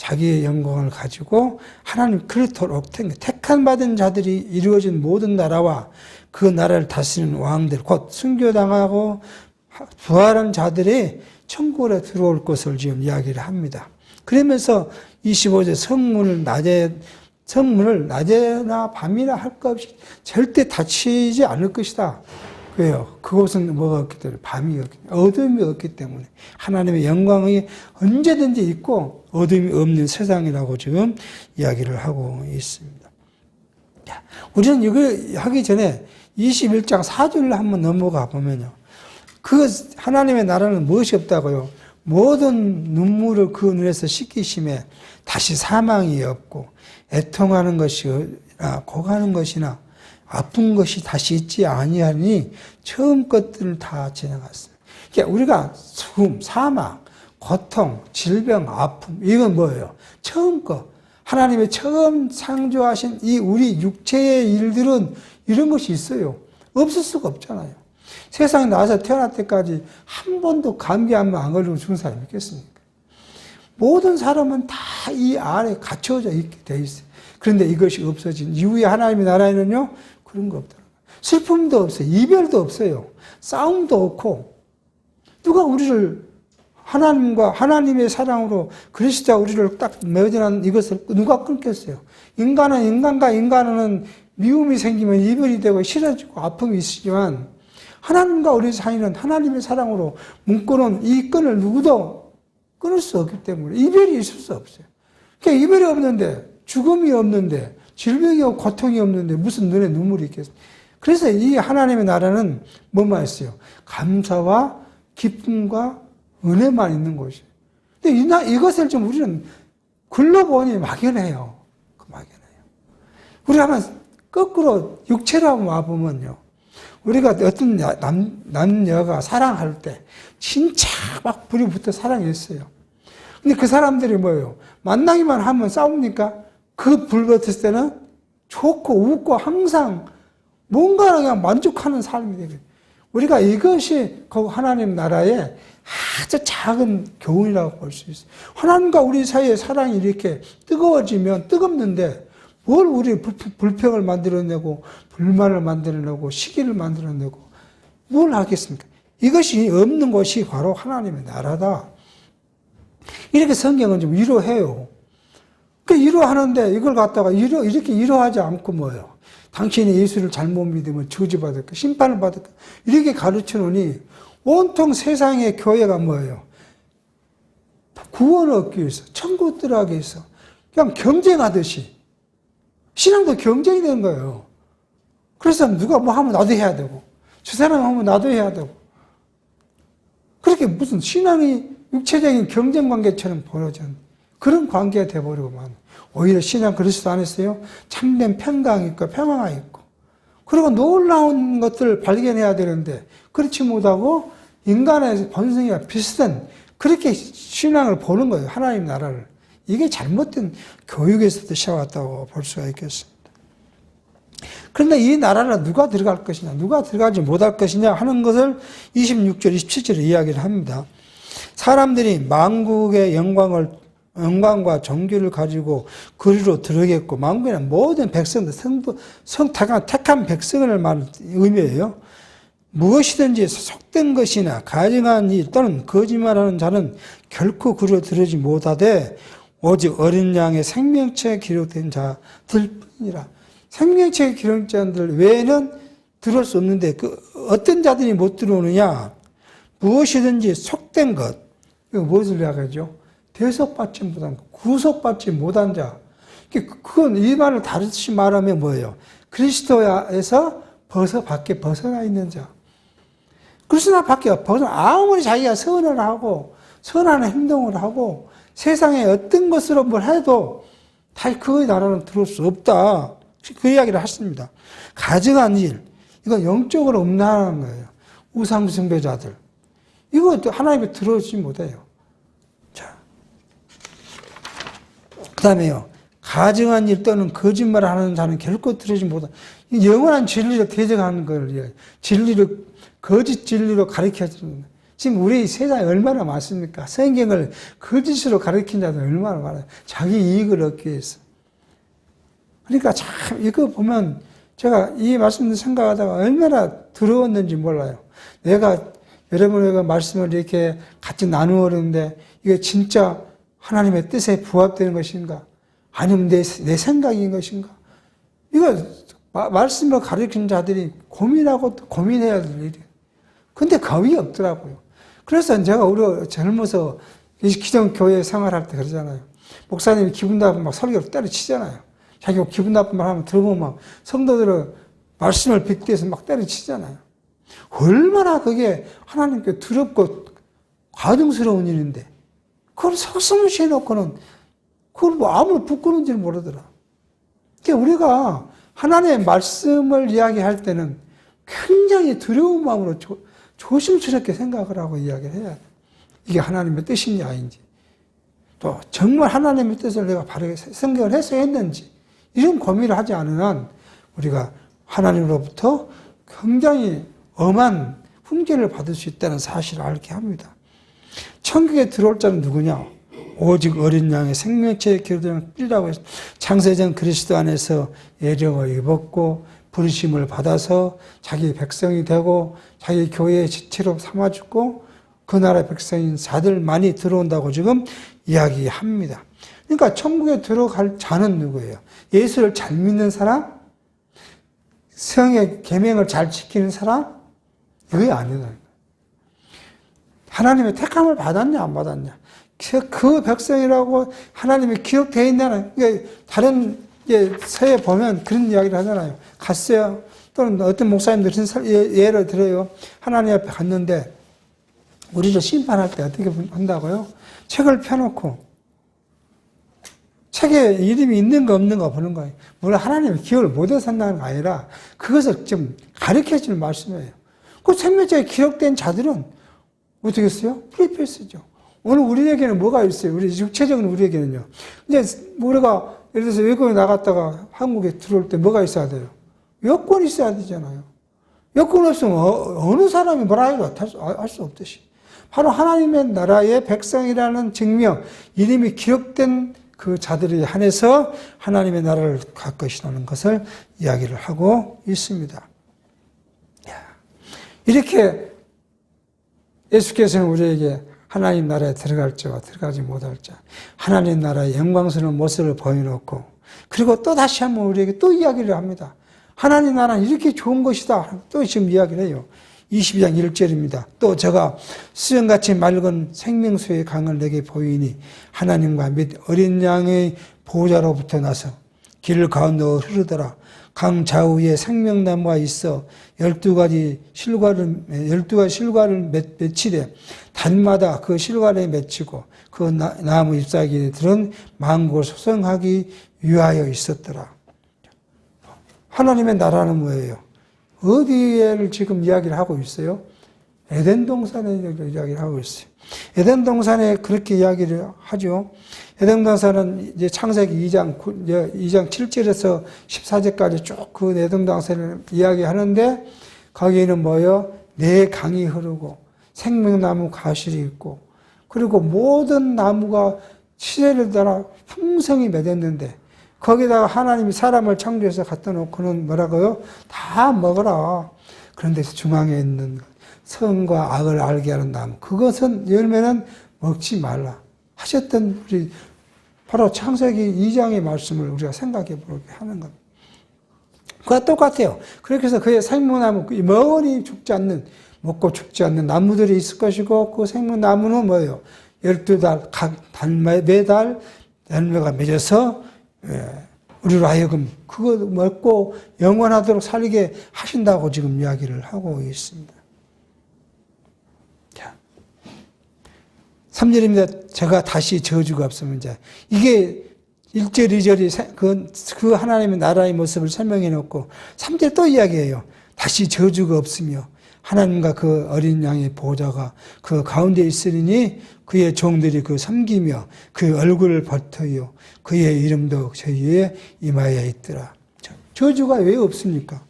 자기의 영광을 가지고 하나님 그렇도록 택한 받은 자들이 이루어진 모든 나라와 그 나라를 다스리는 왕들, 곧 순교당하고 부활한 자들이 천국에 들어올 것을 지금 이야기를 합니다. 그러면서 25절 성문을 낮에나 밤이나 할 것 없이 절대 닫히지 않을 것이다. 왜요? 그곳은 뭐가 없기 때문에 밤이 없기 때문에 어둠이 없기 때문에 하나님의 영광이 언제든지 있고 어둠이 없는 세상이라고 지금 이야기를 하고 있습니다. 우리는 이거 하기 전에 21장 4절로 한번 넘어가 보면요. 그 하나님의 나라는 무엇이 없다고요? 모든 눈물을 그 눈에서 씻기심에 다시 사망이 없고 애통하는 것이나 고가는 것이나 아픈 것이 다시 있지 아니하니 처음 것들을 다 지나갔어요. 그러니까 우리가 죽음, 사망, 고통, 질병, 아픔 이건 뭐예요? 처음 거. 하나님의 처음 창조하신 이 우리 육체의 일들은 이런 것이 있어요. 없을 수가 없잖아요. 세상에 나와서 태어날 때까지 한 번도 감기 한 번 안 걸리고 죽은 사람이 있겠습니까? 모든 사람은 다 이 안에 갇혀져 있게 돼 있어요. 그런데 이것이 없어진 이후에 하나님의 나라에는요, 그런 거 없더라고요. 슬픔도 없어요. 이별도 없어요. 싸움도 없고, 누가 우리를 하나님과 하나님의 사랑으로 그리스도와 우리를 딱 맺어놓은 이것을 누가 끊겠어요? 인간은 인간과 인간은 미움이 생기면 이별이 되고 싫어지고 아픔이 있지만 하나님과 우리 사이는 하나님의 사랑으로 묶어놓은 이 끈을 누구도 끊을 수 없기 때문에 이별이 있을 수 없어요. 그러니까 이별이 없는데 죽음이 없는데 질병이 없고 고통이 없는데 무슨 눈에 눈물이 있겠어요. 그래서 이 하나님의 나라는 뭐만 있어요? 감사와 기쁨과 은혜만 있는 곳이에요. 근데 이것을 좀 우리는 글러보니 막연해요. 막연해요. 우리 한번 거꾸로 육체로 한번 와보면요. 우리가 어떤 남녀가 사랑할 때 진짜 막 불이 붙어 사랑했어요. 근데 그 사람들이 뭐예요? 만나기만 하면 싸웁니까? 그 불 붙을 때는 좋고 웃고 항상 뭔가 그냥 만족하는 삶이 되거든요. 우리가 이것이 하나님 나라의 아주 작은 교훈이라고 볼 수 있어요. 하나님과 우리 사이의 사랑이 이렇게 뜨거워지면 뜨겁는데 뭘 우리 불평을 만들어내고 불만을 만들어내고 시기를 만들어내고 뭘 하겠습니까? 이것이 없는 것이 바로 하나님의 나라다. 이렇게 성경은 좀 위로해요. 그 위로하는데 이걸 갖다가 이렇게 위로하지 않고 뭐예요? 당신이 예수를 잘못 믿으면 저주받을까? 심판을 받을까? 이렇게 가르쳐 놓으니 온통 세상의 교회가 뭐예요? 구원을 얻기 위해서, 천국 들어가기 위해서 그냥 경쟁하듯이 신앙도 경쟁이 되는 거예요. 그래서 누가 뭐 하면 나도 해야 되고 저 사람 하면 나도 해야 되고 그렇게 무슨 신앙이 육체적인 경쟁 관계처럼 벌어진 그런 관계가 돼버리고만 오히려 신앙 그리스도 안에서요 참된 평강이 있고 평화가 있고 그리고 놀라운 것들을 발견해야 되는데 그렇지 못하고 인간의 본성이랑 비슷한 그렇게 신앙을 보는 거예요. 하나님 나라를. 이게 잘못된 교육에서도 시작왔다고 볼 수가 있겠습니다. 그런데 이 나라를 누가 들어갈 것이냐, 누가 들어가지 못할 것이냐 하는 것을 26절, 27절에 이야기를 합니다. 사람들이 만국의 영광과 정규를 가지고 그리로 들어오겠고, 만국에는 모든 백성들, 택한 백성을 말하는 의미예요. 무엇이든지 속된 것이나 가증한 일 또는 거짓말하는 자는 결코 그리로 들어오지 못하되 오직 어린 양의 생명체에 기록된 자들 뿐이라. 생명체에 기록된 자들 외에는 들어올 수 없는데 그 어떤 자들이 못 들어오느냐? 무엇이든지 속된 것. 이거 무엇을 이야기하죠? 대속받지 못한 것, 구속받지 못한 자. 그건 이 말을 다르게 말하면 뭐예요? 그리스도에서 밖에 벗어나 있는 자. 그리스도 밖에 아무리 자기가 선을 하고 선한 행동을 하고 세상에 어떤 것으로 뭘 해도 다 그의 나라는 들어올 수 없다. 그 이야기를 했습니다. 가증한 일, 이건 영적으로 음란한 거예요. 우상숭배자들. 이거 하나님에 들어오지 못해요. 자, 그 다음에요. 가증한 일 또는 거짓말을 하는 자는 결코 들어오지 못한다. 영원한 진리를 대적하는 걸, 진리를, 거짓 진리로 가르쳐 주는 거예요. 지금 우리 세상에 얼마나 많습니까? 성경을 거짓으로 가르친 자들 얼마나 많아요. 자기 이익을 얻기 위해서. 그러니까 참 이거 보면 제가 이 말씀을 생각하다가 얼마나 더러웠는지 몰라요. 내가 여러분과 말씀을 이렇게 같이 나누었는데 이게 진짜 하나님의 뜻에 부합되는 것인가? 아니면 내 생각인 것인가? 이거 말씀을 가르치는 자들이 고민하고 또 고민해야 될 일이에요. 근데 겁이 없더라고요. 그래서 제가 우리 젊어서 기존교회 생활할 때 그러잖아요. 목사님이 기분 나쁘면 막 설교를 때려치잖아요. 자기가 기분 나쁜 말 하면 들어보면 막 성도들은 말씀을 빗기 위해서 막 때려치잖아요. 얼마나 그게 하나님께 두렵고 가증스러운 일인데 그걸 서슴없이 해놓고는 그걸 뭐 아무리 부끄러운지 모르더라. 그러니까 우리가 하나님의 말씀을 이야기할 때는 굉장히 두려운 마음으로 조심스럽게 생각을 하고 이야기를 해야 돼. 이게 하나님의 뜻인지 아닌지. 또 정말 하나님의 뜻을 내가 바르게 성경을 해석했는지 이런 고민을 하지 않은 한 우리가 하나님으로부터 굉장히 엄한 훈계를 받을 수 있다는 사실을 알게 합니다. 천국에 들어올 자는 누구냐? 오직 어린 양의 생명체의 기록된 뿔이라고 해서 창세전 그리스도 안에서 예정을 입었고 부르심을 받아서 자기 백성이 되고 자기 교회의 지체로 삼아주고 그 나라의 백성인 자들만이 들어온다고 지금 이야기합니다. 그러니까 천국에 들어갈 자는 누구예요? 예수를 잘 믿는 사람? 성의 계명을 잘 지키는 사람? 그게 아니다. 하나님의 택함을 받았냐 안 받았냐? 그 백성이라고 하나님이 기록되어 있냐는 다른 서에 보면 그런 이야기를 하잖아요. 갔어요. 또는 어떤 목사님들 예를 들어요. 하나님 앞에 갔는데 우리를 심판할 때 어떻게 한다고요? 책을 펴놓고 책에 이름이 있는가 없는가 보는 거예요. 물론 하나님이 기억을 못해서 한다는 게 아니라 그것을 좀 가르쳐주는 말씀이에요. 그 생명책에 기록된 자들은 어떻게 했어요? 프리필 쓰죠. 오늘 우리에게는 뭐가 있어요? 우리 육체적인 우리에게는요. 이제 우리가 예를 들어서 외국에 나갔다가 한국에 들어올 때 뭐가 있어야 돼요? 여권이 있어야 되잖아요. 여권 없으면 어느 사람이 뭐라 해도 할 수 없듯이. 바로 하나님의 나라의 백성이라는 증명, 이름이 기록된 그 자들에 한해서 하나님의 나라를 갈 것이라는 것을 이야기를 하고 있습니다. 이렇게 예수께서는 우리에게 하나님 나라에 들어갈 자와 들어가지 못할 자, 하나님 나라의 영광스러운 모습을 보여놓고 그리고 또 다시 한번 우리에게 또 이야기를 합니다. 하나님 나라는 이렇게 좋은 것이다. 또 지금 이야기를 해요. 22장 1절입니다. 또 저가 수정같이 맑은 생명수의 강을 내게 보이니 하나님과 및 어린 양의 보호자로부터 나서 길 가운데로 흐르더라. 강 좌우에 생명나무가 있어 12가지 실과를 맺히되 단마다 그 실과를 맺히고 그 나무 잎사귀들은 만국을 소성하기 위하여 있었더라. 하나님의 나라는 뭐예요? 어디에를 지금 이야기를 하고 있어요? 에덴 동산에 이야기를 하고 있어요. 에덴 동산에 그렇게 이야기를 하죠. 에덴 동산은 이제 창세기 2장 7절에서 14절까지 쭉 그 에덴 동산을 이야기하는데 거기에는 뭐예요? 네 강이 흐르고 생명나무 가실이 있고 그리고 모든 나무가 시대를 따라 풍성히 맺었는데 거기다가 하나님이 사람을 창조해서 갖다 놓고는 뭐라고요? 다 먹어라. 그런데 중앙에 있는 선과 악을 알게 하는 나무, 그것은 열매는 먹지 말라 하셨던 우리 바로 창세기 2장의 말씀을 우리가 생각해 보게 하는 겁니다. 그와 똑같아요. 그렇게 해서 그의 생명나무, 영원히 죽지 않는, 먹고 죽지 않는 나무들이 있을 것이고 그 생명나무는 뭐예요? 12달, 각 매달 열매가 맺어서 우리로 하여금 그거 먹고 영원하도록 살게 하신다고 지금 이야기를 하고 있습니다. 자, 3절입니다. 제가 다시 저주가 없으면 자, 이게 1절, 2절이 그 하나님의 나라의 모습을 설명해 놓고 3절 또 이야기해요. 다시 저주가 없으며 하나님과 그 어린 양의 보호자가 그 가운데 있으리니 그의 종들이 그 섬기며 그 얼굴을 버텨요. 그의 이름도 저 위에 임하여 있더라. 저주가 왜 없습니까?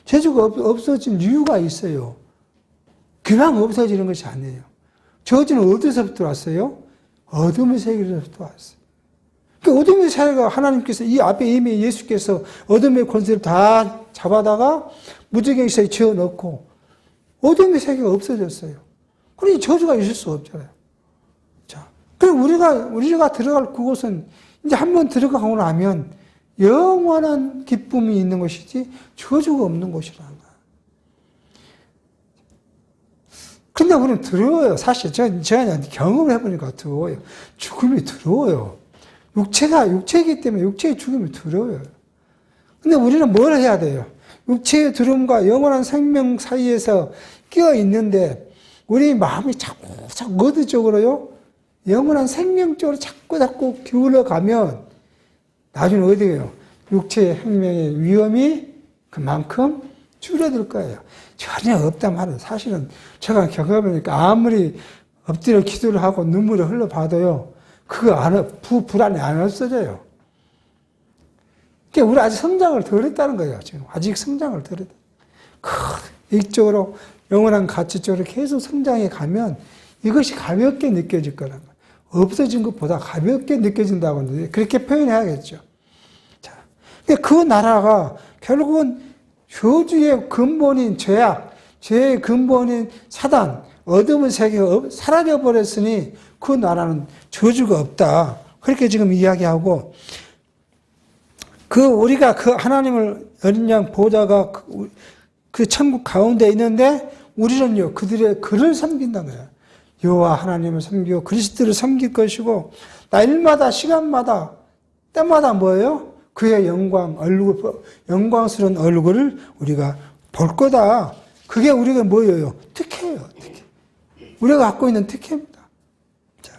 저주가 없어진 이유가 있어요. 그냥 없어지는 것이 아니에요. 저주는 어디서부터 왔어요? 어둠의 세계로부터 왔어요. 그 어둠의 세계가 하나님께서 이 앞에 이미 예수께서 어둠의 권세를 다 잡아다가 무지개에서 지어넣고 어둠의 세계가 없어졌어요. 그러니 저주가 있을 수 없잖아요. 자, 그럼 우리가 들어갈 그곳은 이제 한번 들어가고 나면 영원한 기쁨이 있는 것이지 저주가 없는 곳이라는 거예요. 근데 우리는 두려워요. 사실 제가 경험을 해보니까 두려워요. 죽음이 두려워요. 육체이기 때문에 육체의 죽음이 두려워요. 근데 우리는 뭘 해야 돼요? 육체의 두려움과 영원한 생명 사이에서 끼어 있는데 우리 마음이 자꾸 어디 쪽으로요? 영원한 생명 쪽으로 자꾸 기울어 가면 나중에 어디에요? 육체의 생명의 위험이 그만큼 줄어들 거예요. 전혀 없단 말이에요. 사실은 제가 겪어보니까 아무리 엎드려 기도를 하고 눈물을 흘려봐도요. 불안이 안 없어져요. 그러니까 우리 아직 성장을 덜 했다는 거예요. 지금 아직 성장을 덜 했다. 이쪽으로 영원한 가치 쪽으로 계속 성장해 가면 이것이 가볍게 느껴질 거란 거예요. 없어진 것보다 가볍게 느껴진다고 하는데 그렇게 표현해야겠죠. 자, 근데 그 나라가 결국은 저주의 근본인 죄의 근본인 사단, 어둠의 세계가 사라져버렸으니 그 나라는 저주가 없다. 그렇게 지금 이야기하고, 우리가 하나님을 어린 양 보호자가 그 천국 가운데 있는데, 우리는요, 그들의 그를 섬긴다는 거예요. 여호와 하나님을 섬기고 그리스도를 섬길 것이고, 날마다, 시간마다, 때마다 뭐예요? 그의 영광스러운 얼굴을 우리가 볼 거다. 그게 우리가 뭐예요? 특혜예요, 특혜. 우리가 갖고 있는 특혜입니다. 자,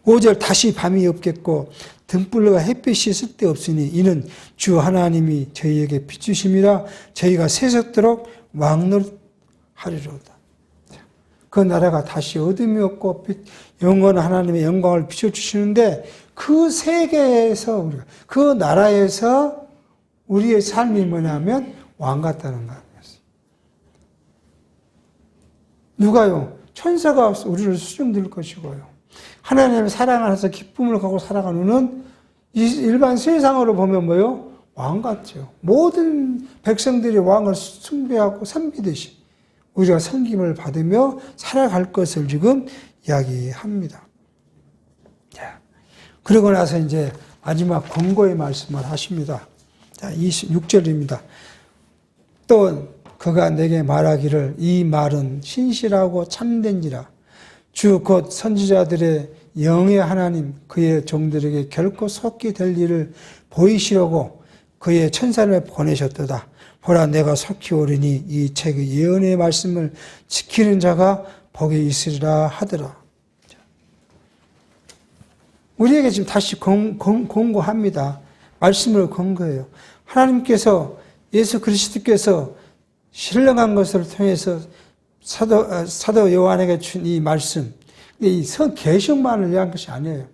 5절 다시 밤이 없겠고 등불과 햇빛이 쓸데없으니 이는 주 하나님이 저희에게 비추심이라 저희가 세속도록 왕노릇하리로다. 그 나라가 다시 어둠이 없고 영원한 하나님의 영광을 비춰주시는데 그 세계에서 그 나라에서 우리의 삶이 뭐냐면 왕 같다는 거예요. 누가요? 천사가 우리를 수종들 것이고요. 하나님의 사랑 안에서 기쁨을 갖고 살아가는 우리는 일반 세상으로 보면 뭐요? 왕 같죠. 모든 백성들이 왕을 숭배하고 섬기듯이 우리가 섬김을 받으며 살아갈 것을 지금 이야기합니다. 자, 그러고 나서 이제 마지막 권고의 말씀을 하십니다. 자, 26절입니다. 또 그가 내게 말하기를 이 말은 신실하고 참된지라 주 곧 선지자들의 영의 하나님 그의 종들에게 결코 속히 될 일을 보이시려고 그의 천사를 보내셨도다. 보라 내가 속히 오리니 이 책의 예언의 말씀을 지키는 자가 복이 있으리라 하더라. 우리에게 지금 다시 권고합니다. 말씀을 권고해요. 하나님께서 예수 그리스도께서 신령한 것을 통해서 사도 요한에게 준 이 말씀, 이 계시만을 위한 것이 아니에요.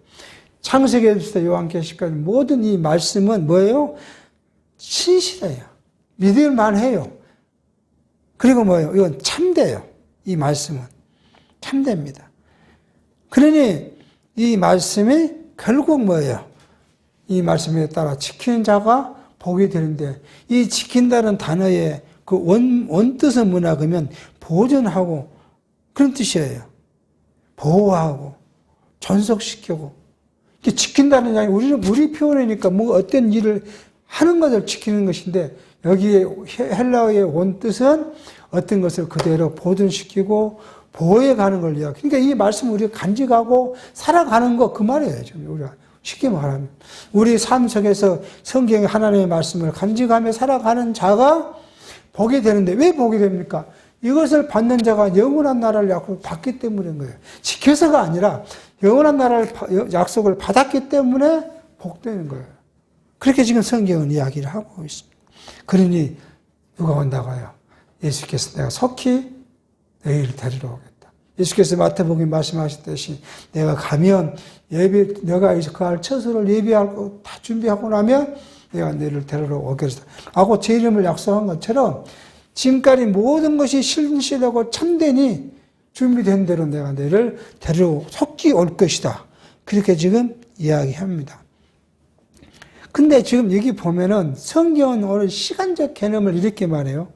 창세기에서부터 요한계시까지 모든 이 말씀은 뭐예요? 신실해요. 믿을만해요. 그리고 뭐예요? 이건 참돼요. 이 말씀은 참됩니다. 그러니 이 말씀이 결국 뭐예요? 이 말씀에 따라 지키는 자가 복이 되는데 이 지킨다는 단어의 그 원뜻은 뭐냐 그러면 보존하고 그런 뜻이에요. 보호하고 존속시키고 지킨다는 양이 우리 표현이니까 뭐 어떤 일을 하는 것을 지키는 것인데 여기에 헬라어의 원뜻은 어떤 것을 그대로 보존시키고 보호해가는 걸 이야기. 그러니까 이 말씀 우리가 간직하고 살아가는 거 그 말이에요. 우리가 쉽게 말하면 우리 삶 속에서 성경의 하나님의 말씀을 간직하며 살아가는 자가 복이 되는데 왜 복이 됩니까? 이것을 받는 자가 영원한 나라를 약속을 받기 때문인 거예요. 지켜서가 아니라 영원한 나라를 약속을 받았기 때문에 복되는 거예요. 그렇게 지금 성경은 이야기를 하고 있습니다. 그러니 누가 온다고요? 예수께서 내가 속히 너희를 데리러 오겠다. 예수께서 마태복음 말씀하셨듯이 내가 가면 내가 그 처소를 예비하고 다 준비하고 나면 내가 너희를 데리러 오겠다. 하고 제 이름을 약속한 것처럼 지금까지 모든 것이 신실하고 참되니 준비된 대로 내가 너를 데리고 속히 올 것이다. 그렇게 지금 이야기합니다. 근데 지금 여기 보면은 성경은 오늘 시간적 개념을 이렇게 말해요.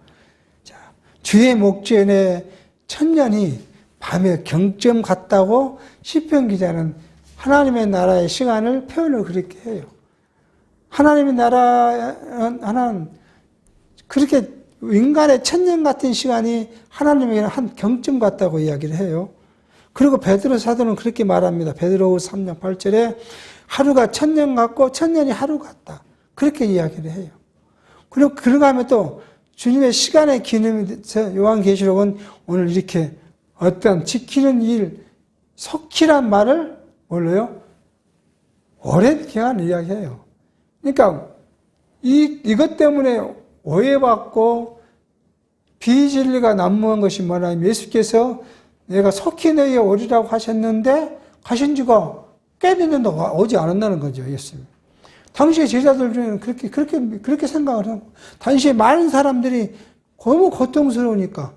자, 주의 목전에 천년이 밤에 경점 같다고 시편 기자는 하나님의 나라의 시간을 표현을 그렇게 해요. 하나님의 나라는 그렇게 인간의 천년 같은 시간이 하나님에게는 한 경점 같다고 이야기를 해요. 그리고 베드로 사도는 그렇게 말합니다. 베드로후서 3장 8절에 하루가 천년 같고 천년이 하루 같다. 그렇게 이야기를 해요. 그리고 그러고 하면 또 주님의 시간의 기능이 요한계시록은 오늘 이렇게 어떤 지키는 일, 속히란 말을 뭘로요? 오랜 기간 이야기해요. 그러니까 이것 때문에 오해받고 비진리가 난무한 것이 뭐냐면 예수께서 내가 속히 너희에 오리라고 하셨는데 가신 지가 꽤 됐는데 오지 않았다는 거죠, 예수님. 당시의 제자들 중에는 그렇게 생각을 하고, 당시에 많은 사람들이 너무 고통스러우니까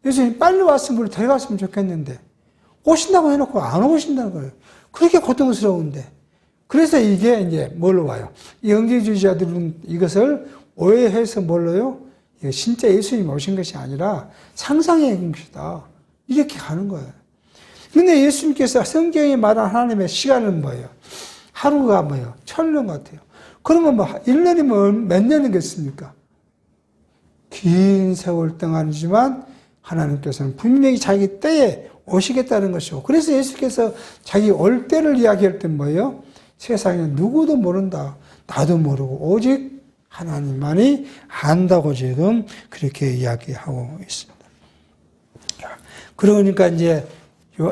예수님 빨리 왔으면 데려갔으면 좋겠는데 오신다고 해놓고 안 오신다는 거예요. 그렇게 고통스러운데. 그래서 이게 이제 뭘로 와요? 영지주의자들은 이것을 오해해서 뭘로요? 진짜 예수님이 오신 것이 아니라 상상의 것이다. 이렇게 가는 거예요. 근데 예수님께서 성경이 말한 하나님의 시간은 뭐예요? 하루가 뭐예요? 천년 같아요. 그러면 뭐 1년이면 몇 년이겠습니까? 긴 세월 동안이지만 하나님께서는 분명히 자기 때에 오시겠다는 것이고, 그래서 예수께서 자기 올 때를 이야기할 때 뭐예요? 세상에 누구도 모른다. 나도 모르고 오직 하나님만이 안다고 지금 그렇게 이야기하고 있습니다. 그러니까 이제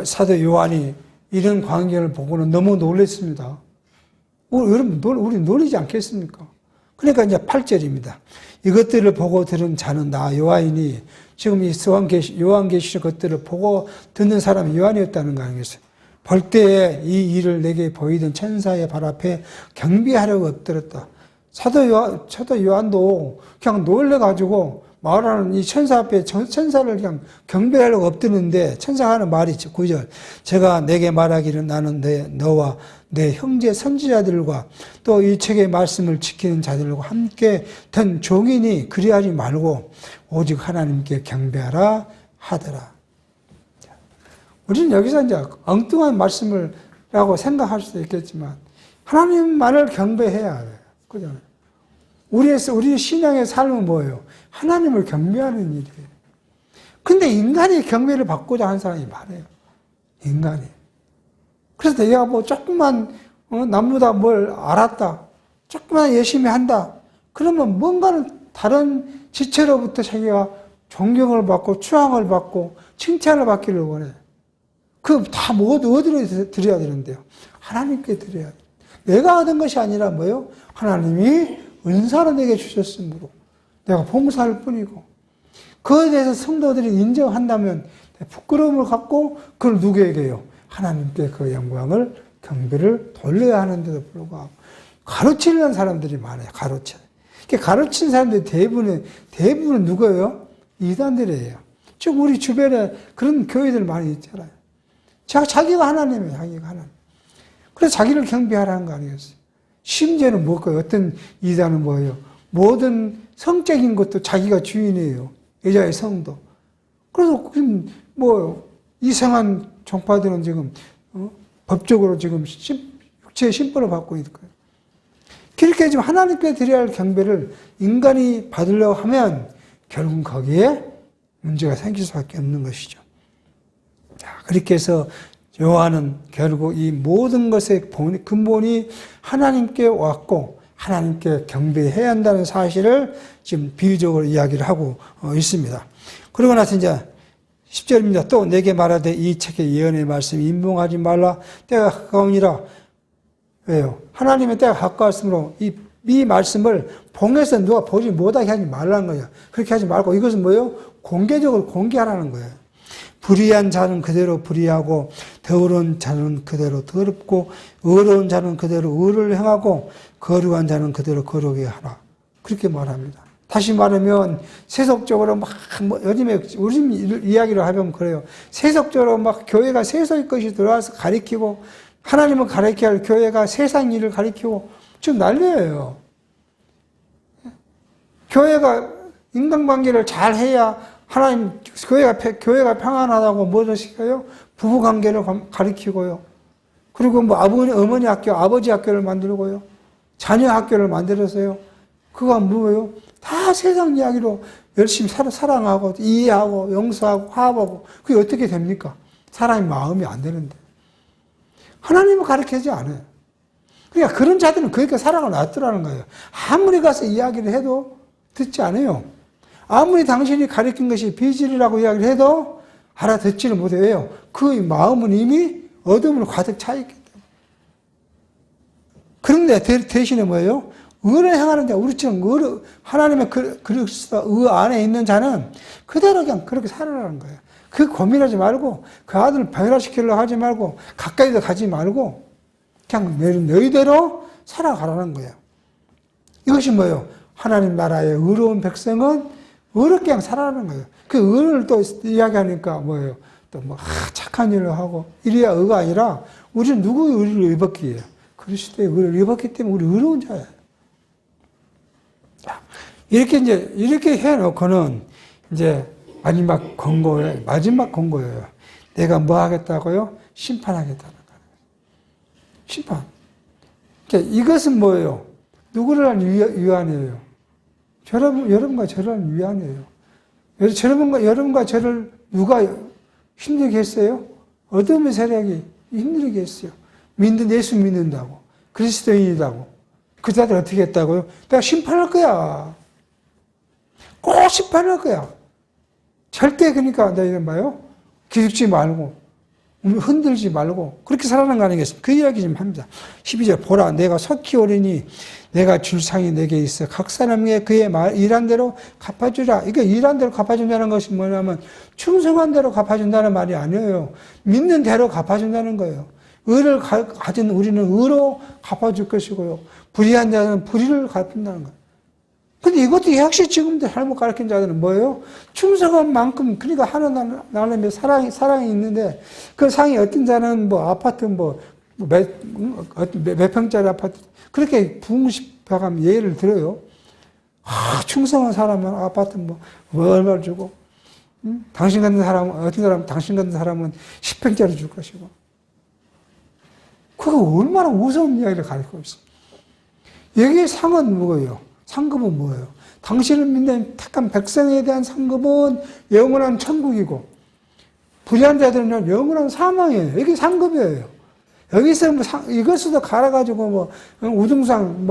사도 요한이 이런 광경을 보고는 너무 놀랐습니다. 여러분, 우리 놀리지 않겠습니까? 그러니까 이제 8절입니다. 이것들을 보고 들은 자는 나 요한이니, 지금 이 요한계시록 것들을 보고 듣는 사람이 요한이었다는 거 아니겠어요? 볼 때에 이 일을 내게 보이던 천사의 발 앞에 경배하려고 엎드렸다. 사도 요한도 그냥 놀래가지고 말하는 이 천사 앞에 천사를 그냥 경배하려고 엎드는데, 천사가 하는 말이 9절. 제가 내게 말하기를 나는 너와 내 형제 선지자들과 또 이 책의 말씀을 지키는 자들과 함께 된 종이니 그리하지 말고 오직 하나님께 경배하라 하더라. 우리는 여기서 이제 엉뚱한 말씀을 라고 생각할 수도 있겠지만 하나님만을 경배해야 돼요. 그죠? 우리 신앙의 삶은 뭐예요? 하나님을 경배하는 일이에요. 근데 인간이 경배를 받고자 하는 사람이 많아요. 인간이. 그래서 내가 뭐 조금만 남보다 뭘 알았다. 조금만 열심히 한다. 그러면 뭔가는 다른 지체로부터 자기가 존경을 받고 추앙을 받고 칭찬을 받기를 원해. 그 다 어디로 드려야 되는데요? 하나님께 드려야 돼요. 내가 얻은 것이 아니라 뭐예요? 하나님이 은사로 내게 주셨으므로 내가 봉사할 뿐이고, 그에 대해서 성도들이 인정한다면 부끄러움을 갖고 그걸 누구에게요? 하나님께 그 영광을 경배를 돌려야 하는데도 불구하고 가르치는 사람들이 많아요. 가르치는 사람들이 대부분은 누구예요? 이단들이에요. 즉 우리 주변에 그런 교회들 많이 있잖아요. 자기가 하나님이에요. 자기가 하나님. 그래서 자기를 경배하라는 거 아니겠어요? 심지어는 뭘까요? 어떤 이단은 뭐예요? 모든 성적인 것도 자기가 주인이에요. 여자의 성도. 그래서 뭐 이상한 종파들은 지금 법적으로 지금 육체의 심벌을 받고 있는 거예요. 그렇게 지금 하나님께 드려야 할 경배를 인간이 받으려고 하면 결국 거기에 문제가 생길 수밖에 없는 것이죠. 자, 그렇게 해서 요한은 결국 이 모든 것의 근본이 하나님께 왔고 하나님께 경배해야 한다는 사실을 지금 비유적으로 이야기를 하고 있습니다. 그러고 나서 이제 10절입니다. 또 내게 말하되 이 책의 예언의 말씀 임봉하지 말라. 때가 가까우니라. 왜요? 하나님의 때가 가까웠으므로 이 말씀을 봉해서 누가 보지 못하게 하지 말라는 거예요. 그렇게 하지 말고 이것은 뭐예요? 공개적으로 공개하라는 거예요. 불의한 자는 그대로 불의하고 더러운 자는 그대로 더럽고 의로운 자는 그대로 의를 행하고 거룩한 자는 그대로 거룩하게 하라. 그렇게 말합니다. 다시 말하면 세속적으로 막 요즘에 우리 이야기를 하면 그래요. 세속적으로 막 교회가 세속의 것이 들어와서 가리키고 하나님을 가리켜야 할 교회가 세상 일을 가리키고 지금 난리예요. 교회가 인간관계를 잘 해야 하나님 교회가 평안하다고 뭐를 시켜요? 부부관계를 가리키고요. 그리고 뭐 어머니 학교, 아버지 학교를 만들고요. 자녀 학교를 만들어서요. 그거 뭐예요? 다 세상 이야기로 열심히 사랑하고 이해하고 용서하고 화합하고 그게 어떻게 됩니까? 사람의 마음이 안 되는데. 하나님은 가르치지 않아요. 그러니까 그런 자들은 그렇게 살아가 놨더라는 거예요. 아무리 가서 이야기를 해도 듣지 않아요. 아무리 당신이 가르친 것이 비질이라고 이야기를 해도 알아듣지를 못해요. 그 마음은 이미 어둠으로 가득 차 있기 때문에. 그런데 대신에 뭐예요? 의를 행하는 자, 우리처럼 하나님의 그리스도 의 안에 있는 자는 그대로 그냥 그렇게 살아가는 거예요. 그 고민하지 말고, 그 아들을 변화시키려고 하지 말고, 가까이도 가지 말고, 그냥 너희대로 살아가라는 거예요. 이것이 뭐예요? 하나님 나라의 의로운 백성은 의롭게 그냥 살아가는 거예요. 그 의를 또 이야기하니까 뭐예요? 또 뭐, 착한 일을 하고, 이래야 의가 아니라, 우리는 누구의 의를 입었기에? 그리스도의 의를 입었기 때문에 우리 의로운 자예요. 이렇게 해놓고는, 이제, 마지막 권고예요. 내가 뭐 하겠다고요? 심판하겠다는 거예요. 심판. 그러니까 이것은 뭐예요? 누구를 한 위안이에요? 여러분과 저를 한 위안이에요. 여러분과 저를 누가 힘들게 했어요? 어둠의 세력이 힘들게 했어요. 예수 믿는다고. 그리스도인이라고. 그 자들 어떻게 했다고요? 내가 심판할 거야. 꼭 심판할 거야. 절대 그러니까 너희는 봐요. 기죽지 말고 흔들지 말고 그렇게 살아가는 거 아니겠습니까? 그 이야기 좀 합니다. 12절 보라 내가 속히 오리니 내가 줄 상이 내게 있어 각 사람에게 그의 일한 대로 갚아주라. 이게 일한 대로 갚아준다는 것이 뭐냐면 충성한 대로 갚아준다는 말이 아니에요. 믿는 대로 갚아준다는 거예요. 의를 가진 우리는 의로 갚아줄 것이고요. 불의한 자는 불의를 갚는다는 거예요. 근데 이것도 역시 지금도 잘못 가르친 자들은 뭐예요? 충성한 만큼, 그러니까 하나님의 사랑이 있는데, 그 상이 어떤 자는 뭐 아파트 몇 평짜리 아파트, 그렇게 부흥식하면 예를 들어요. 충성한 사람은 아파트 뭐 얼마를 주고, 당신 같은 사람은 10평짜리 줄 것이고. 그거 얼마나 무서운 이야기를 가르치고 있습니다. 여기에 상은 뭐예요? 상급은 뭐예요? 당신을 믿는 택한 백성에 대한 상급은 영원한 천국이고, 불의한 자들은 영원한 사망이에요. 이게 상급이에요. 여기서 이것으로 갈아가지고 우등상,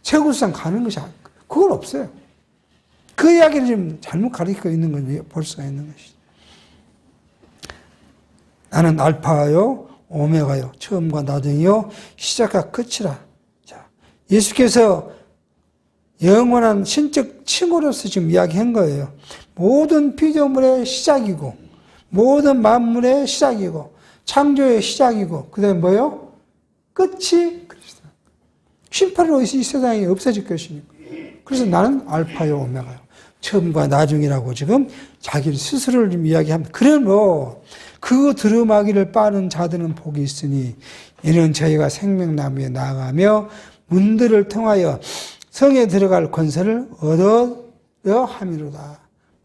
최고수상 가는 것이, 그건 없어요. 그 이야기를 지금 잘못 가르치고 있는 걸 볼 수가 있는 것이죠. 나는 알파요, 오메가요, 처음과 나중이요, 시작과 끝이라. 자, 예수께서 영원한 신적 칭호로서 지금 이야기한 거예요. 모든 피조물의 시작이고, 모든 만물의 시작이고, 창조의 시작이고, 그 다음에 뭐요? 끝이 그리스도. 심판으로 이 세상이 없어질 것이니까. 그래서 나는 알파요, 오메가요. 처음과 나중이라고 지금 자기 스스로를 좀 이야기합니다. 그러므로 그 두루마기를 빠는 자들은 복이 있으니 이는 저희가 생명나무에 나아가며 문들을 통하여 성에 들어갈 권세를 얻어야 함이로다.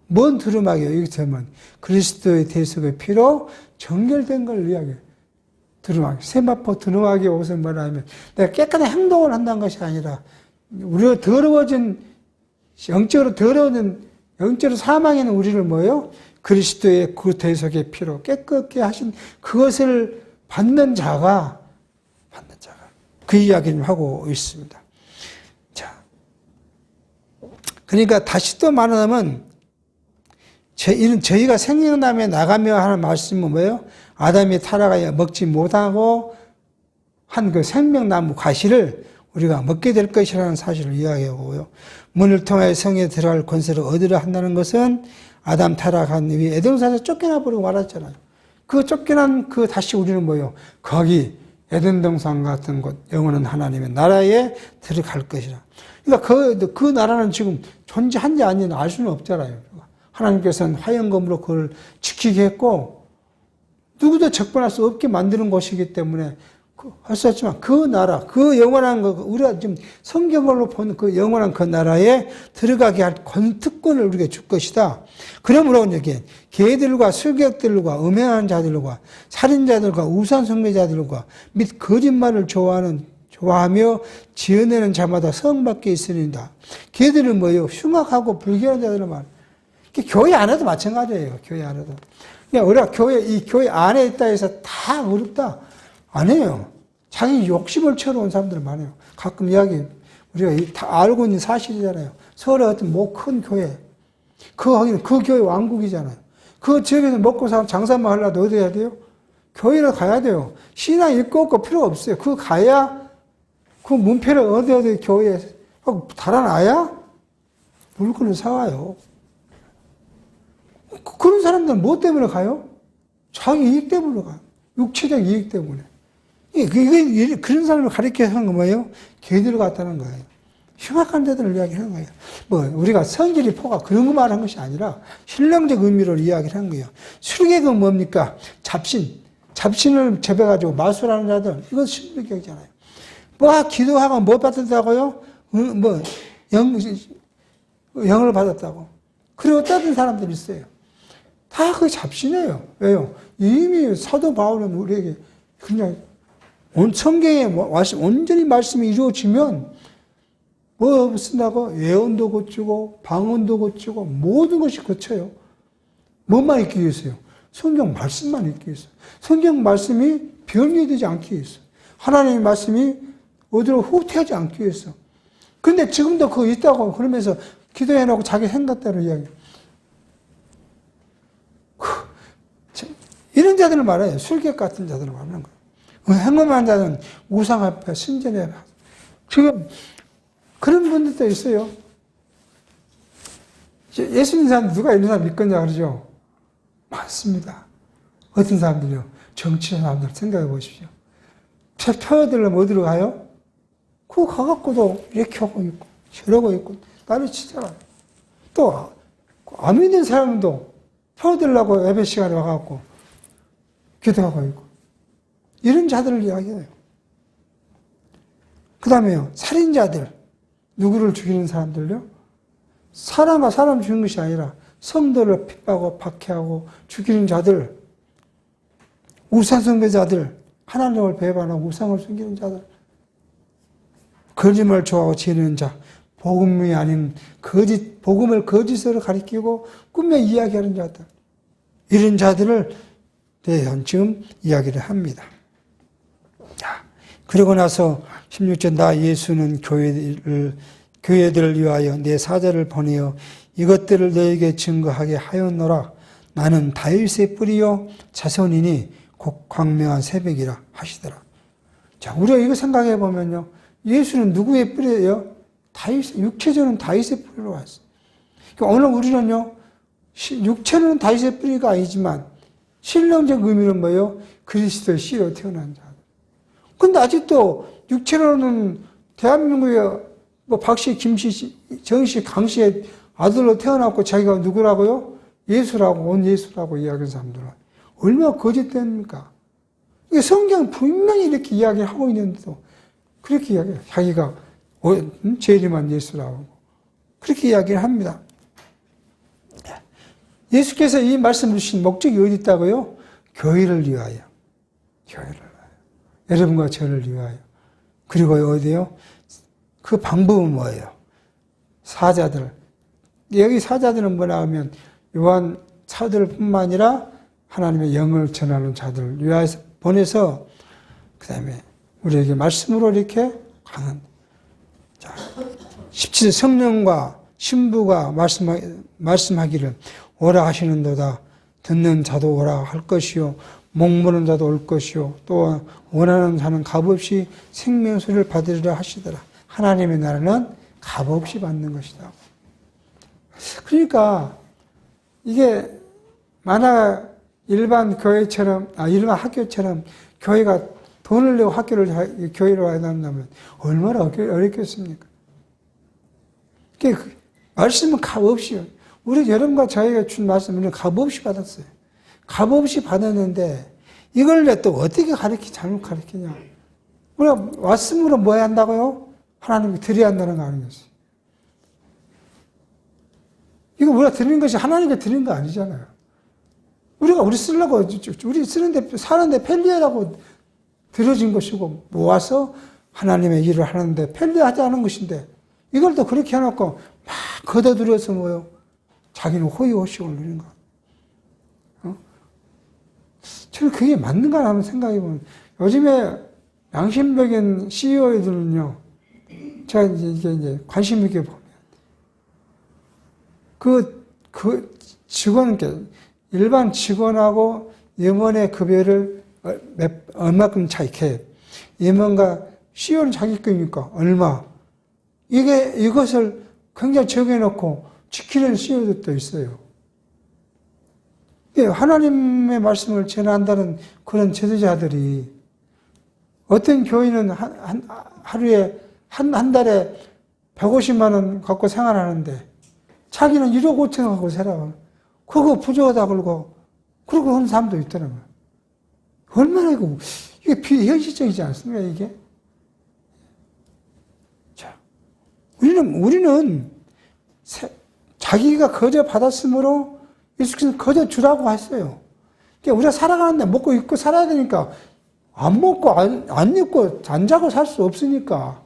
뭔 두루마기예요? 여기 보면 그리스도의 대속의 피로 정결된 걸 이야기해요. 두루마기. 세마포 두루마기 옷을 말하면 내가 깨끗한 행동을 한다는 것이 아니라 우리가 영적으로 사망에 있는 우리를 뭐예요? 그리스도의 그 대속의 피로 깨끗게 하신 그것을 받는 자가 그 이야기를 하고 있습니다. 그러니까 다시 또 말하면 저희가 생명나무에 나가며 하는 말씀은 뭐예요? 아담이 타락하여 먹지 못하고 한 그 생명나무 과실을 우리가 먹게 될 것이라는 사실을 이야기하고요. 문을 통하여 성에 들어갈 권세를 얻으려 한다는 것은 아담 타락한 이후에 에덴에서 쫓겨나 버리고 말았잖아요. 그 쫓겨난 다시 우리는 뭐예요? 거기 에덴 동산 같은 곳 영원한 하나님의 나라에 들어갈 것이라. 그러니까 그 나라는 지금 존재한지 아닌지 알 수는 없잖아요. 하나님께서는 화영검으로 그걸 지키게 했고 누구도 접근할 수 없게 만드는 곳이기 때문에 할 수 없지만 그 나라, 그 영원한 거, 우리가 지금 성경으로 본 그 영원한 그 나라에 들어가게 할 권특권을 우리에게 줄 것이다. 그러므로 이제 개들과 술객들과 음행하는 자들과 살인자들과 우상 숭배자들과 및 거짓말을 좋아하며 지어내는 자마다 성 밖에 있으리다. 개들은 뭐예요? 흉악하고 불결한 자들은 말. 교회 안에도 마찬가지예요. 교회 안에도. 그냥 우리가 이 교회 안에 있다 해서 다 어렵다. 아니에요. 자기 욕심을 채워온 사람들 많아요. 가끔 이야기, 우리가 다 알고 있는 사실이잖아요. 서울의 어떤 큰 교회. 거기는 그 교회 왕국이잖아요. 그 지역에서 먹고 사는 장사만 하려도 어디 해야 돼요? 교회를 가야 돼요. 신앙 있고 없고 필요 없어요. 그거 가야 그 문패를 어디 교회에 달아놔야 물건을 사와요. 그런 사람들은 뭐 때문에 가요? 자기 이익 때문에 가요. 육체적 이익 때문에. 그런 사람을 가리켜서 하는 거 뭐예요? 개들을 갖다는 거예요. 흉악한 자들을 이야기하는 거예요. 우리가 성질이 포가 그런 거 말한 것이 아니라 신령적 의미로 이야기를 한 거예요. 술객은 뭡니까? 잡신을 재배가지고 마술하는 자들. 이건 신령격이잖아요. 기도하고 뭐 받았다고요? 영을 받았다고. 그리고 따뜻한 사람들이 있어요. 다 그 잡신이에요. 왜요? 이미 사도 바울은 우리에게 그냥 성경에 온전히 말씀이 이루어지면 뭐 쓴다고? 예언도 고치고 방언도 고치고 모든 것이 고쳐요. 뭐만 있기 위해서요? 성경 말씀만 있기 위해서. 성경 말씀이 변개되지 않기 위해서. 하나님의 말씀이 어디로 후퇴하지 않기 위해서. 근데 지금도 그거 있다고 그러면서 기도해놓고 자기 생각대로 이야기해요. 이런 자들을 말해요. 술객 같은 자들을 말하는 거예요. 행음한 자는 우상 앞에 신전에 지금 그런 분들도 있어요. 예수 믿는 사람 누가 이런 사람 믿겠냐 그러죠. 많습니다. 어떤 사람들이요? 정치 사람들 생각해 보십시오. 표어들로 어디로 가요? 그거 가갖고도 이렇게 하고 있고 저러고 있고 남이 치잖아요. 또 안 믿는 사람도 표어들라고 예배 시간에 와갖고 기도하고 있고 이런 자들을 이야기해요. 그 다음에요. 살인자들. 누구를 죽이는 사람들요? 사람과 사람 죽이는 것이 아니라 성도를 핍박하고 박해하고 죽이는 자들. 우상숭배자들. 하나님을 배반하고 우상을 숨기는 자들. 거짓말을 좋아하고 지내는 자. 복음이 아닌 복음을 거짓으로 가리키고 꾸며 이야기하는 자들. 이런 자들을 대한 지금 이야기를 합니다. 그러고 나서 16절 나 예수는 교회들을 위하여 내 사자를 보내어 이것들을 너에게 증거하게 하였노라. 나는 다윗의 뿌리요 자손이니 곧 광명한 새벽이라 하시더라. 자, 우리가 이거 생각해 보면요. 예수는 누구의 뿌리예요? 육체적으로는 다윗의 뿌리로 왔어요. 그러니까 오늘 우리는요. 육체는 다윗의 뿌리가 아니지만 신령적 의미는 뭐예요? 그리스도의 씨로 태어난 자. 근데 아직도 육체로는 대한민국의 박씨, 김씨, 정씨, 강씨의 아들로 태어났고 자기가 누구라고요? 예수라고, 온 예수라고 이야기하는 사람들은 얼마나 거짓됩니까? 이게 성경 분명히 이렇게 이야기하고 있는데도 그렇게 이야기해요. 자기가 재림한 예수라고. 그렇게 이야기를 합니다. 예수께서 이 말씀을 주신 목적이 어디 있다고요? 교회를 위하여. 교회를 위하여. 여러분과 저를 위하여. 그리고 어디요? 그 방법은 뭐예요? 사자들. 여기 사자들은 뭐냐 하면 요한 사도들뿐만 아니라 하나님의 영을 전하는 자들을 위하여서 보내서 그 다음에 우리에게 말씀으로 이렇게 강한 17절 성령과 신부가 말씀하기를 오라 하시는도다. 듣는 자도 오라 할 것이요 목무는 자도 올 것이요 또 원하는 자는 값없이 생명수를 받으리라 하시더라. 하나님의 나라는 값없이 받는 것이다. 그러니까 이게 만약 일반 교회처럼 일반 학교처럼 교회가 돈을 내고 교회로 와야 한다면 얼마나 어렵겠습니까? 말씀은 값없이, 우리 여러분과 저희가 준 말씀은 값없이 받았어요. 값없이 받았는데 이걸 왜 또 어떻게 잘못 가르치냐. 우리가 왔으므로 뭐 해야 한다고요? 하나님께 드려야 한다는 거 아니겠어요? 이거 우리가 드리는 것이 하나님께 드리는 거 아니잖아요. 우리 쓰려고, 우리 쓰는데, 사는데 편리하라고 들어진 것이고, 모아서 하나님의 일을 하는데 편리하지 않은 것인데, 이걸 또 그렇게 해놓고 막 걷어들여서 뭐요? 자기는 호의호식을 누리는 거. 저는 그게 맞는가 하는 생각이 보면, 요즘에 양심적인 CEO들은요, 제가 이제 관심 있게 보면, 일반 직원하고 임원의 급여를 얼마큼 차이게, 임원과 CEO는 자기급이니까 얼마. 이것을 굉장히 정해놓고 지키는 CEO들도 있어요. 하나님의 말씀을 전한다는 그런 제도자들이 어떤 교인은 하루에 한 달에 150만 원 갖고 생활하는데 자기는 1억 5천 원 갖고 살아요. 그거 부족하다 그러고 그러고 하는 사람도 있더라고요. 얼마나 이게 비현실적이지 않습니까, 이게? 자, 우리는 자기가 거저 받았으므로 예수께서 거저 주라고 했어요. 그러니까 우리가 살아가는데 먹고 입고 살아야 되니까 안 먹고 안 입고 안 자고 살 수 없으니까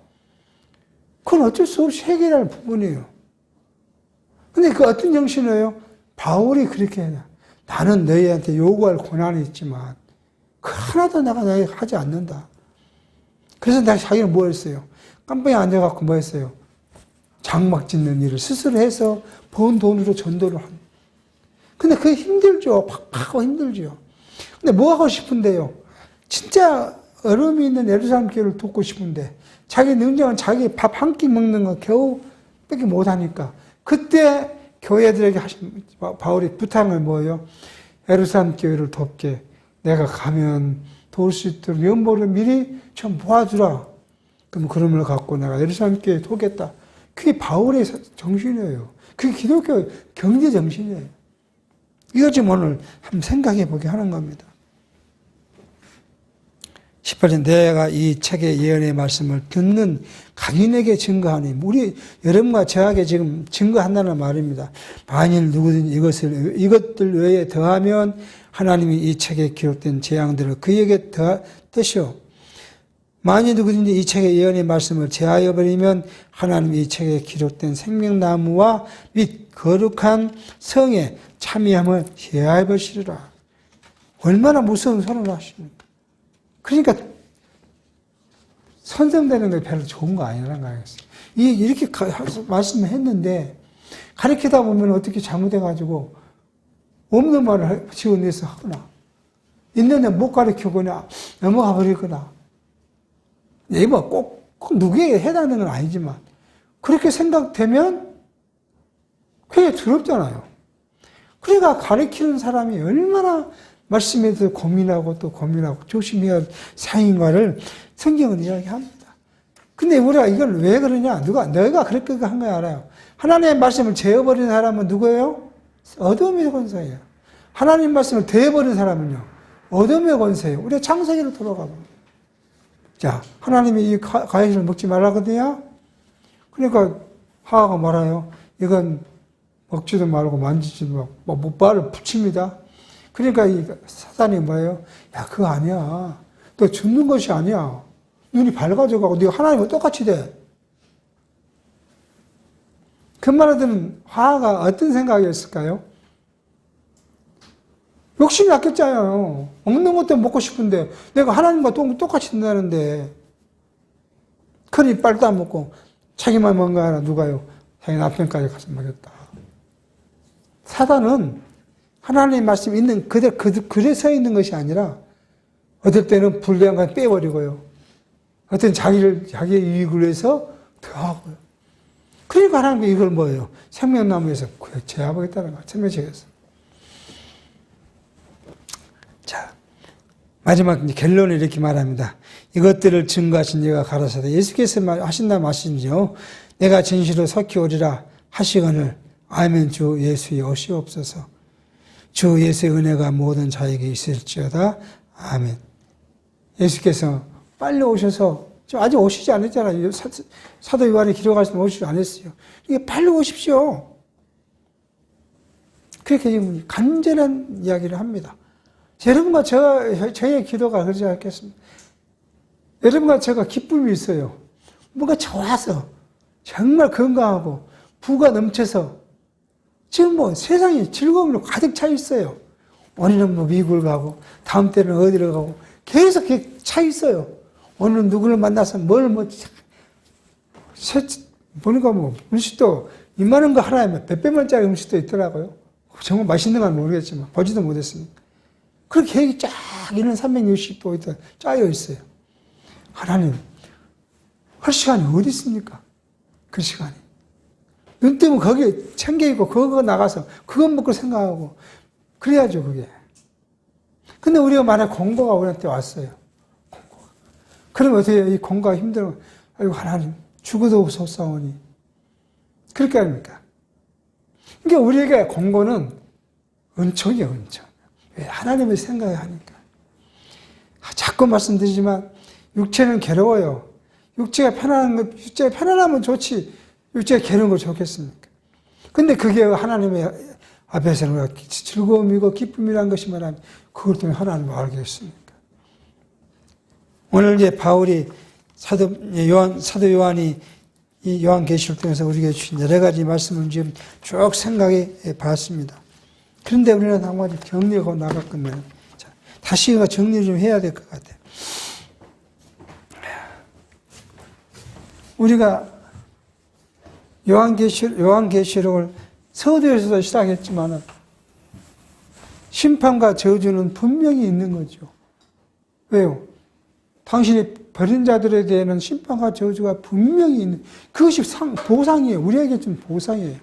그건 어쩔 수 없이 해결할 부분이에요. 근데 그 어떤 정신이에요? 바울이 그렇게 해요. 나는 너희한테 요구할 권한이 있지만 그 하나도 내가 하지 않는다. 그래서 내가 자기는 뭐 했어요? 깜빵에 앉아갖고 뭐 했어요? 장막 짓는 일을 스스로 해서 번 돈으로 전도를 하는. 근데 그게 힘들죠. 팍팍하고 힘들죠. 근데 뭐 하고 싶은데요? 진짜 어려움이 있는 예루살렘 교회를 돕고 싶은데 자기 능력은 자기 밥 한 끼 먹는 거 겨우 밖에 못하니까 그때 교회들에게 하신 바울이 부탁을 뭐예요? 예루살렘 교회를 돕게 내가 가면 도울 수 있도록 연보를 미리 좀 모아주라. 그럼 그런 걸 갖고 내가 예루살렘 교회에 돕겠다. 그게 바울의 정신이에요. 그게 기독교 경제 정신이에요. 이거 좀 오늘 한번 생각해 보게 하는 겁니다. 18절 내가 이 책의 예언의 말씀을 듣는 각인에게 증거하니 우리 여러분과 저에게 지금 증거한다는 말입니다. 만일 누구든지 이것들 외에 더하면 하나님이 이 책에 기록된 재앙들을 그에게 더하시오. 만일 누구든지 이 책의 예언의 말씀을 제하여 버리면 하나님이 이 책에 기록된 생명나무와 및 거룩한 성에 참여함을 제하여 버리시리라. 얼마나 무서운 선언을 하십니까? 그러니까 선정되는 게 별로 좋은 거 아니라는 거예요. 이렇게 말씀을 했는데 가르치다 보면 어떻게 잘못해가지고 없는 말을 지어내서 하거나 있는데 못 가르치거나 넘어가 버리거나 이게 뭐 꼭 누구에게 해당되는 건 아니지만 그렇게 생각되면 그게 두렵잖아요. 그러니까 가르치는 사람이 얼마나 말씀에 대해서 고민하고 또 고민하고 조심해야 할 사항인가를 성경은 이야기합니다. 근데 우리가 이걸 왜 그러냐? 너희가 그렇게 한 거야 알아요. 하나님의 말씀을 재어버린 사람은 누구예요? 어둠의 권세예요. 하나님 말씀을 대해버린 사람은요, 어둠의 권세예요. 우리가 창세기로 돌아가 봅니다. 자, 하나님이 이 과일을 먹지 말라거든요. 그러니까 하와가 말아요. 이건 먹지도 말고 만지지도 말고 발을 붙입니다. 그러니까 이 사단이 뭐예요? 야, 그거 아니야. 너 죽는 것이 아니야. 눈이 밝아져가고 네가 하나님과 똑같이 돼. 그 말을 듣는 하와가 어떤 생각이었을까요? 욕심이 났겠잖아요. 먹는 것도 먹고 싶은데 내가 하나님과 똑같이 된다는데 그러니 빨도 안 먹고 자기만 먹는 거 아니라 누가요? 자기 남편까지 가서 먹였다. 사단은 하나님의 말씀이 있는 글에 서 있는 것이 아니라 어떨 때는 불리한 걸 빼버리고요. 어떨 때는 자기의 이익을 위해서 더하고요. 그러니까 하나님이 이걸 뭐예요? 생명나무에서 제압하겠다는 거예요. 생명책에서. 자, 마지막 결론을 이렇게 말합니다. 이것들을 증거하신 이가 가라사대 예수께서 하신다 마시니요. 내가 진실로 속히 오리라 하시거늘 아멘. 주 예수의 오시옵소서. 주 예수의 은혜가 모든 자에게 있을지어다. 아멘. 예수께서 빨리 오셔서 지금 아직 오시지 않았잖아요. 사도 요한이 기록하신 오시지 않았어요. 이게 빨리 오십시오. 그렇게 지금 간절한 이야기를 합니다. 여러분과 저의 기도가 그러지 않겠습니까? 여러분과 제가 기쁨이 있어요. 뭔가 좋아서 정말 건강하고 부가 넘쳐서 지금 뭐 세상이 즐거움으로 가득 차 있어요. 오늘은 뭐 미국을 가고 다음 때는 어디를 가고 계속 이렇게 차 있어요. 오늘은 누구를 만나서 보니까 뭐 음식도 이만한 거 하나에 몇백 원짜리 음식도 있더라고요. 정말 맛있는 건 모르겠지만 보지도 못했으니까. 그렇게 계획이 쫙 1년 360도 있다 짜여 있어요. 하나님, 할 시간이 어디 있습니까? 그 시간이. 눈 뜨면 거기에 챙겨있고 그거 나가서 그것 먹고 생각하고 그래야죠 그게. 근데 우리가 만약 공고가 우리한테 왔어요. 공고가. 그럼 어떻게 이 공고가 힘들어? 아이고 하나님 죽어도 없사오니 그렇게 합니까? 그러니까 우리에게 공고는 은총이에요, 은총. 왜? 하나님을 생각하니까. 자꾸 말씀드리지만 육체는 괴로워요. 육체가 편안하면 좋지. 육체가 괴로운 거 좋겠습니까? 근데 그게 하나님의 앞에서는 즐거움이고 기쁨이라는 것이 말하면 그것 때문에 하나님을 알겠습니까? 오늘 이제 바울이 사도 요한이 이 요한계시록 통해서 우리에게 주신 여러 가지 말씀을 지금 쭉 생각해 봤습니다. 그런데 우리는 한 가지 정리하고 나갔거든요. 다시 정리 좀 해야 될 것 같아요. 우리가 요한계시록을 서두에서도 시작했지만 심판과 저주는 분명히 있는 거죠. 왜요? 당신이 버린 자들에 대한 심판과 저주가 분명히 있는, 그것이 보상이에요. 우리에게 좀 보상이에요.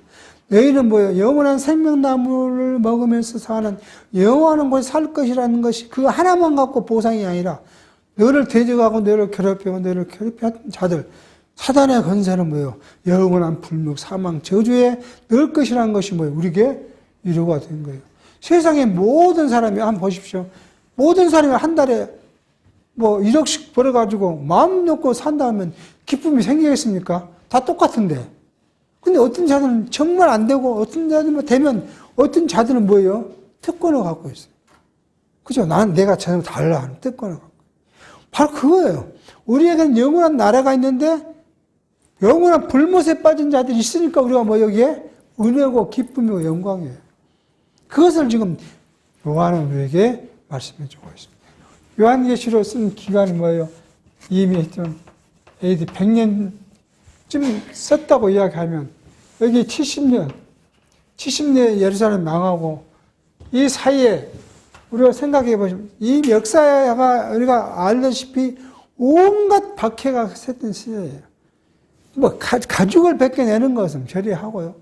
너희는 뭐예요? 영원한 생명나무를 먹으면서 사는 영원한 곳에 살 것이라는 것이 그 하나만 갖고 보상이 아니라 너를 대적하고 너를 괴롭히고 너를 괴롭힌 자들, 사단의 권세는 뭐예요? 영원한 불목, 사망, 저주에 넣을 것이라는 것이 뭐예요? 우리에게 위로가 된 거예요. 세상의 모든 사람이 한번 보십시오. 모든 사람이 한 달에 뭐 1억씩 벌어가지고 마음 놓고 산다면 기쁨이 생기겠습니까? 다 똑같은데. 근데 어떤 자들은 정말 안 되고 어떤 자들은 되면 어떤 자들은 뭐예요? 특권을 갖고 있어요. 그죠? 내가 전혀 달라 하는 특권을 갖고. 바로 그거예요. 우리에게는 영원한 나라가 있는데 영원한 불못에 빠진 자들이 있으니까 우리가 뭐 여기에 은혜고 기쁨이고 영광이에요. 그것을 지금 요한은 우리에게 말씀해 주고 있습니다. 요한계시록 쓴 기간이 뭐예요? 이미 좀 AD 100년쯤 썼다고 이야기하면 여기 70년 예루살렘 망하고 이 사이에 우리가 생각해 보시면 이 역사가 우리가 알다시피 온갖 박해가 샜던 시대예요. 뭐 가죽을 벗겨내는 것은 저리 하고요.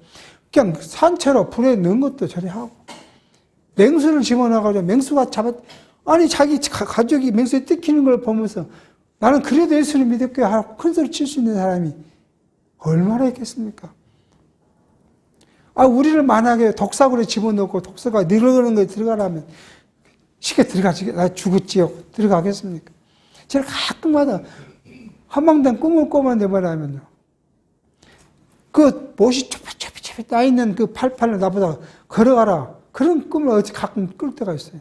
그냥 산채로 불에 넣은 것도 저리 하고 맹수를 집어넣어가지고 맹수가 아니 자기 가족이 맹수에 뜯기는 걸 보면서 나는 그래도 예수를 믿을게 하고 큰 소리 칠 수 있는 사람이 얼마나 있겠습니까? 우리를 만약에 독사구에 집어넣고 독사가 늘어가는 거에 들어가라면 쉽게 들어가지, 나 죽었지요. 들어가겠습니까? 제가 가끔마다 한방된 꿈을 꾸면 내버려면요. 그 못이 좁이 따 있는 그 팔팔을 나보다 걸어가라. 그런 꿈을 어찌 가끔 꿀 때가 있어요.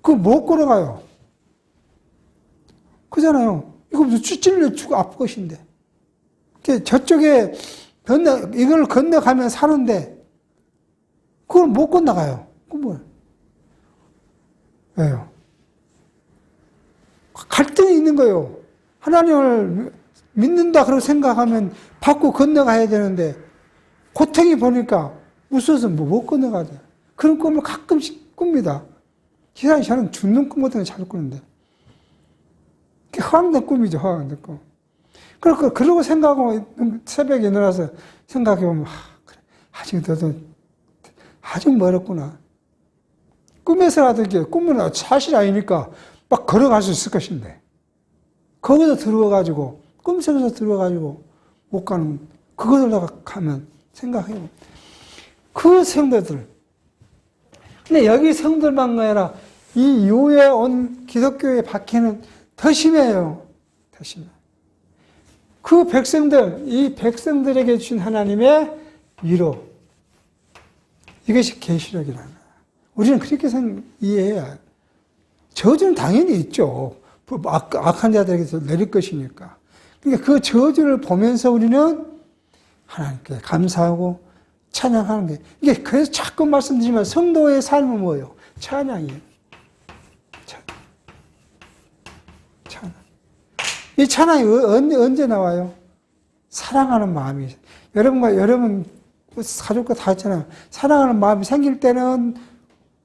그거 못 걸어가요. 그잖아요. 이거 무슨 찔려 죽어 아플 것인데. 저쪽에 이걸 건너가면 사는데, 그걸 못 건너가요. 꿈을. 왜요? 갈등이 있는 거예요. 하나님을 믿는다 그러고 생각하면 받고 건너가야 되는데 고통이 보니까 무서워서 못 건너가죠. 그런 꿈을 가끔씩 꿉니다. 기사님 저는 죽는 꿈 같은 거 잘 꾸는데 허황된 꿈이죠. 허황된 꿈. 그러고 생각하고 새벽에 일어나서 생각해보면 그래, 아직 너도 아직 멀었구나. 꿈에서라도 이게 꿈은 사실 아니니까 막 걸어갈 수 있을 것인데 거기서 들어와가지고 꿈속에서 들어와가지고 못 가는 그것을 가면 생각해요. 그 성도들. 근데 여기 성도들만 아니라 이 이후에 온 기독교의 박해는 더 심해요. 더 심해요. 그 백성들, 이 백성들에게 주신 하나님의 위로. 이것이 계시록이라는 거예요. 우리는 그렇게 이해해야 해요. 저주는 당연히 있죠. 악한 자들에게서 내릴 것이니까. 그러니까 그 저주를 보면서 우리는 하나님께 감사하고 찬양하는 게, 이게 그래서 자꾸 말씀드리지만 성도의 삶은 뭐예요? 찬양이에요. 찬양. 이 찬양이 언제 나와요? 사랑하는 마음이. 여러분 가족과 다 있잖아요. 사랑하는 마음이 생길 때는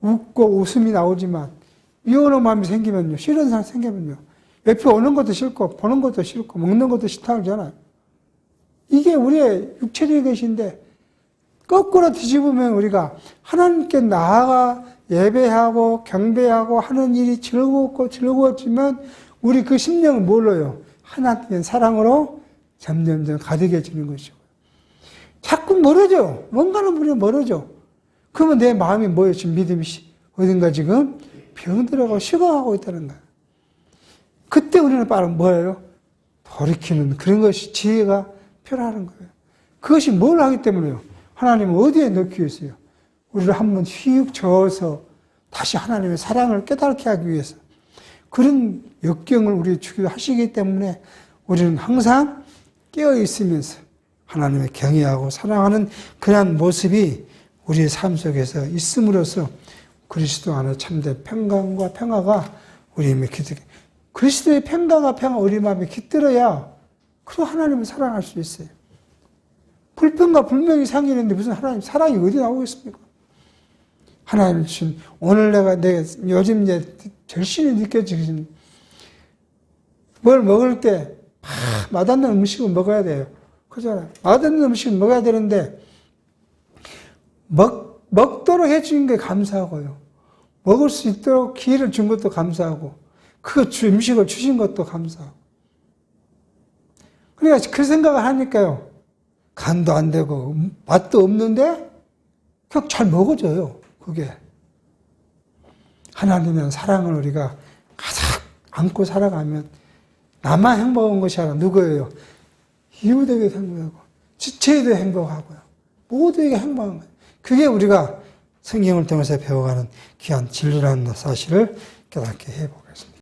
웃고 웃음이 나오지만 미워하는 마음이 생기면요, 싫은 사람 생기면요, 옆에 오는 것도 싫고 보는 것도 싫고 먹는 것도 싫다고 하잖아요. 이게 우리의 육체적인 것인데 거꾸로 뒤집으면 우리가 하나님께 나아가 예배하고 경배하고 하는 일이 즐거웠지만 우리 그 심령은 뭘로요? 하나님의 사랑으로 점점점 가득해지는 것이고. 자꾸 멀어져. 뭔가는 우리가 멀어져. 그러면 내 마음이 뭐예요? 지금 믿음이 어딘가 지금 병들어가고 식어가고 있다는 거예요. 그때 우리는 바로 뭐예요? 돌이키는 그런 것이 지혜가 필요하는 거예요. 그것이 뭘 하기 때문에요? 하나님은 어디에 넣기 위해서요? 우리를 한번 휙 저어서 다시 하나님의 사랑을 깨닫게 하기 위해서 그런 역경을 우리 주기도 하시기 때문에 우리는 항상 깨어 있으면서 하나님의 경외하고 사랑하는 그러한 모습이 우리의 삶 속에서 있음으로써 그리스도 안에 참된 평강과 평화가 우리 마음에 깃들게. 그리스도의 평강과 평화 우리 마음에 깃들어야 그 하나님을 사랑할 수 있어요. 불평과 불명이 생기는데 무슨 하나님 사랑이 어디 나오겠습니까? 하나님 주신 오늘 내가 요즘 이제 절실히 느껴지는 뭘 먹을 때 맛없는 음식을 먹어야 돼요. 그잖아요. 맛없는 음식을 먹어야 되는데 먹도록 해주신 게 감사하고요. 먹을 수 있도록 기회를 준 것도 감사하고 그 음식을 주신 것도 감사하고. 그러니까 그 생각을 하니까요. 간도 안 되고 맛도 없는데 그냥 잘 먹어져요. 그게. 하나님의 사랑을 우리가 가득 안고 살아가면 나만 행복한 것이 아니라 누구예요? 이웃에게도 행복하고 지체에도 행복하고요. 모두에게 행복한 거예요. 그게 우리가 성경을 통해서 배워가는 귀한 진리라는 사실을 깨닫게 해보겠습니다.